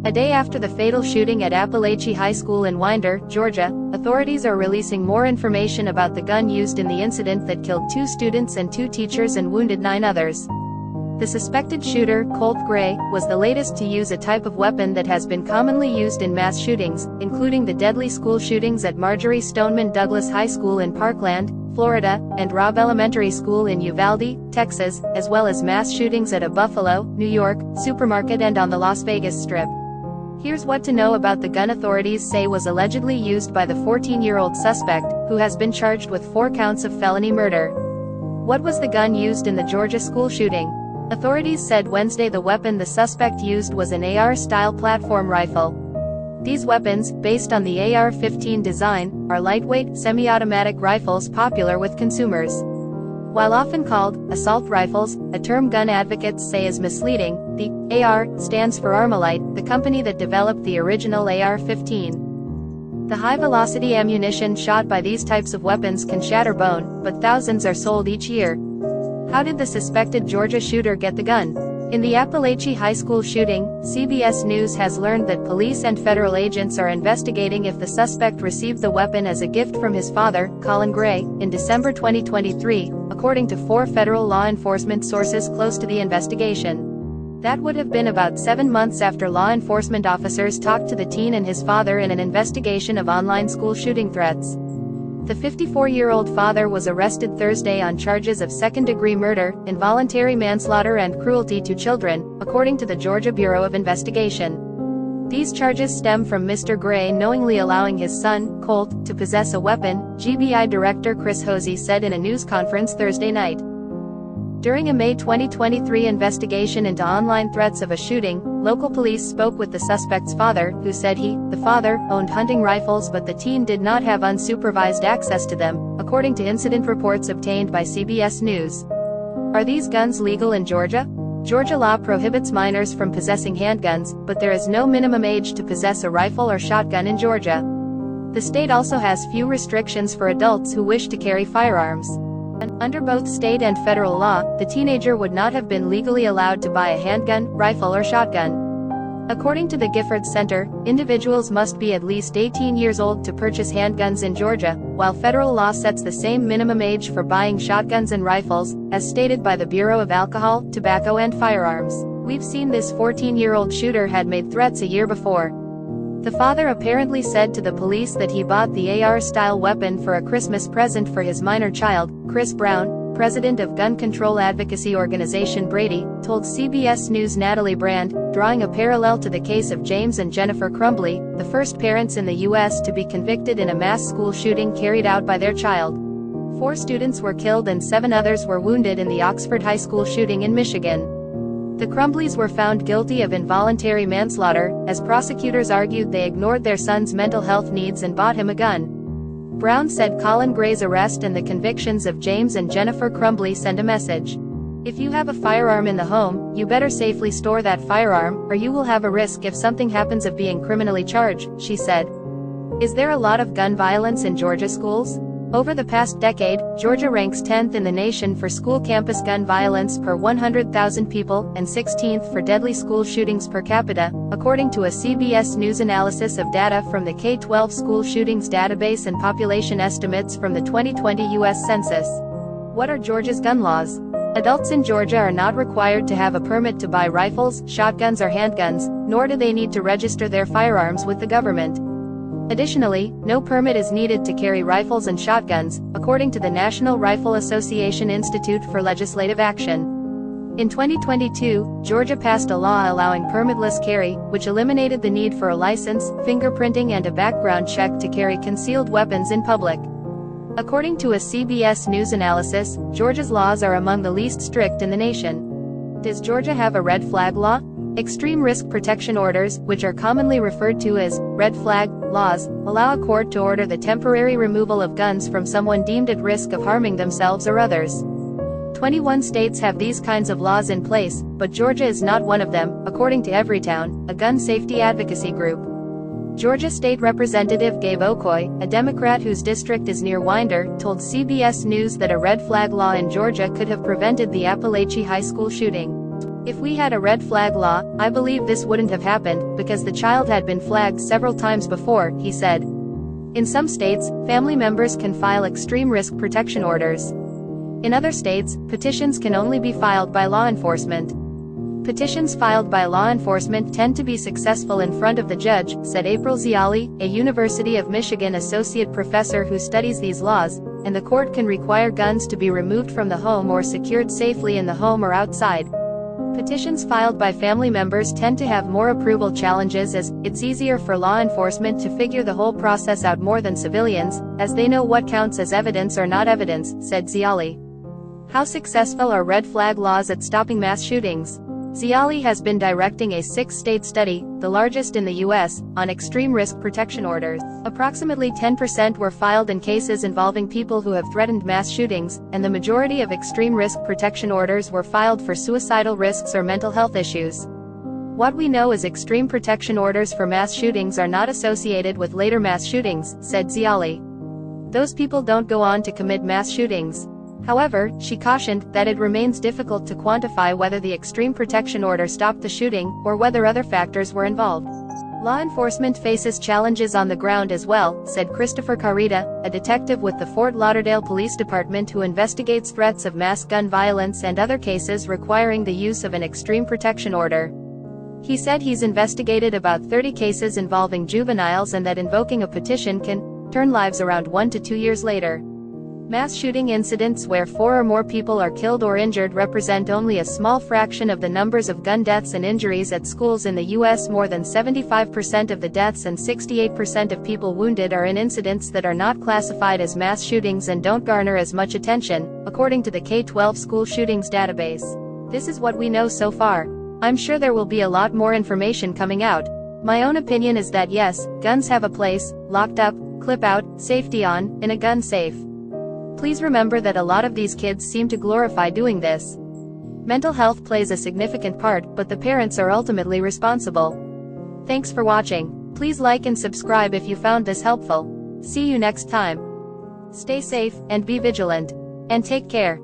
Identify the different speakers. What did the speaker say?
Speaker 1: A day after the fatal shooting at Apalachee High School in Winder, Georgia, authorities are releasing more information about the gun used in the incident that killed 2 students and 2 teachers and wounded 9 others. The suspected shooter, Colt Gray, was the latest to use a type of weapon that has been commonly used in mass shootings, including the deadly school shootings at Marjory Stoneman Douglas High School in Parkland, Florida, and Robb Elementary School in Uvalde, Texas, as well as mass shootings at a Buffalo, New York, supermarket and on the Las Vegas Strip. Here's what to know about the gun authorities say was allegedly used by the 14-year-old suspect, who has been charged with 4 counts of felony murder. What was the gun used in the Georgia school shooting? Authorities said Wednesday the weapon the suspect used was an AR-style platform rifle. These weapons, based on the AR-15 design, are lightweight, semi-automatic rifles popular with consumers. While often called assault rifles, a term gun advocates say is misleading, the AR stands for Armalite, the company that developed the original AR-15. The high-velocity ammunition shot by these types of weapons can shatter bone, but thousands are sold each year. How did the suspected Georgia shooter get the gun? In the Apalachee High School shooting, CBS News has learned that police and federal agents are investigating if the suspect received the weapon as a gift from his father, Colin Gray, in December 2023, according to 4 federal law enforcement sources close to the investigation. That would have been about 7 months after law enforcement officers talked to the teen and his father in an investigation of online school shooting threats. The 54-year-old father was arrested Thursday on charges of second-degree murder, involuntary manslaughter and cruelty to children, according to the Georgia Bureau of Investigation. These charges stem from Mr. Gray knowingly allowing his son, Colt, to possess a weapon, GBI Director Chris Hosey said in a news conference Thursday night. During a May 2023 investigation into online threats of a shooting, local police spoke with the suspect's father, who said the father, owned hunting rifles but the teen did not have unsupervised access to them, according to incident reports obtained by CBS News. Are these guns legal in Georgia? Georgia law prohibits minors from possessing handguns, but there is no minimum age to possess a rifle or shotgun in Georgia. The state also has few restrictions for adults who wish to carry firearms. Under both state and federal law, the teenager would not have been legally allowed to buy a handgun, rifle or shotgun. According to the Gifford Center, individuals must be at least 18 years old to purchase handguns in Georgia, while federal law sets the same minimum age for buying shotguns and rifles, as stated by the Bureau of Alcohol, Tobacco and Firearms. We've seen this 14-year-old shooter had made threats a year before. The father apparently said to the police that he bought the AR-style weapon for a Christmas present for his minor child. Chris Brown, president of gun control advocacy organization Brady, told CBS News Natalie Brand, drawing a parallel to the case of James and Jennifer Crumbley, the first parents in the U.S. to be convicted in a mass school shooting carried out by their child. 4 students were killed and 7 others were wounded in the Oxford High School shooting in Michigan. The Crumbleys were found guilty of involuntary manslaughter, as prosecutors argued they ignored their son's mental health needs and bought him a gun. Brown said Colin Gray's arrest and the convictions of James and Jennifer Crumbley send a message. If you have a firearm in the home, you better safely store that firearm, or you will have a risk if something happens of being criminally charged, she said. Is there a lot of gun violence in Georgia schools? Over the past decade, Georgia ranks 10th in the nation for school campus gun violence per 100,000 people, and 16th for deadly school shootings per capita, according to a CBS News analysis of data from the K-12 school shootings database and population estimates from the 2020 U.S. Census. What are Georgia's gun laws? Adults in Georgia are not required to have a permit to buy rifles, shotguns or handguns, nor do they need to register their firearms with the government. Additionally, no permit is needed to carry rifles and shotguns, according to the National Rifle Association Institute for Legislative Action. In 2022, Georgia passed a law allowing permitless carry, which eliminated the need for a license, fingerprinting and a background check to carry concealed weapons in public. According to a CBS News analysis, Georgia's laws are among the least strict in the nation. Does Georgia have a red flag law? Extreme risk protection orders, which are commonly referred to as red flag laws, allow a court to order the temporary removal of guns from someone deemed at risk of harming themselves or others. 21 states have these kinds of laws in place, but Georgia is not one of them, according to Everytown, a gun safety advocacy group. Georgia State Representative Gabe Okoye, a Democrat whose district is near Winder, told CBS News that a red flag law in Georgia could have prevented the Apalachee High School shooting. If we had a red flag law, I believe this wouldn't have happened, because the child had been flagged several times before, he said. In some states, family members can file extreme risk protection orders. In other states, petitions can only be filed by law enforcement. Petitions filed by law enforcement tend to be successful in front of the judge, said April Ziali, a University of Michigan associate professor who studies these laws, and the court can require guns to be removed from the home or secured safely in the home or outside. Petitions filed by family members tend to have more approval challenges as it's easier for law enforcement to figure the whole process out more than civilians, as they know what counts as evidence or not evidence, said Ziali. How successful are red flag laws at stopping mass shootings? Ziali has been directing a 6-state study, the largest in the U.S., on extreme risk protection orders. Approximately 10% were filed in cases involving people who have threatened mass shootings, and the majority of extreme risk protection orders were filed for suicidal risks or mental health issues. What we know is extreme protection orders for mass shootings are not associated with later mass shootings, said Ziali. Those people don't go on to commit mass shootings. However, she cautioned that it remains difficult to quantify whether the extreme protection order stopped the shooting, or whether other factors were involved. Law enforcement faces challenges on the ground as well, said Christopher Carita, a detective with the Fort Lauderdale Police Department who investigates threats of mass gun violence and other cases requiring the use of an extreme protection order. He said he's investigated about 30 cases involving juveniles and that invoking a petition can turn lives around 1 to 2 years later. Mass shooting incidents where 4 or more people are killed or injured represent only a small fraction of the numbers of gun deaths and injuries at schools in the U.S. More than 75% of the deaths and 68% of people wounded are in incidents that are not classified as mass shootings and don't garner as much attention, according to the K-12 school shootings database. This is what we know so far. I'm sure there will be a lot more information coming out. My own opinion is that yes, guns have a place, locked up, clip out, safety on, in a gun safe. Please remember that a lot of these kids seem to glorify doing this. Mental health plays a significant part, but the parents are ultimately responsible. Thanks for watching. Please like and subscribe if you found this helpful. See you next time. Stay safe, and be vigilant. And take care.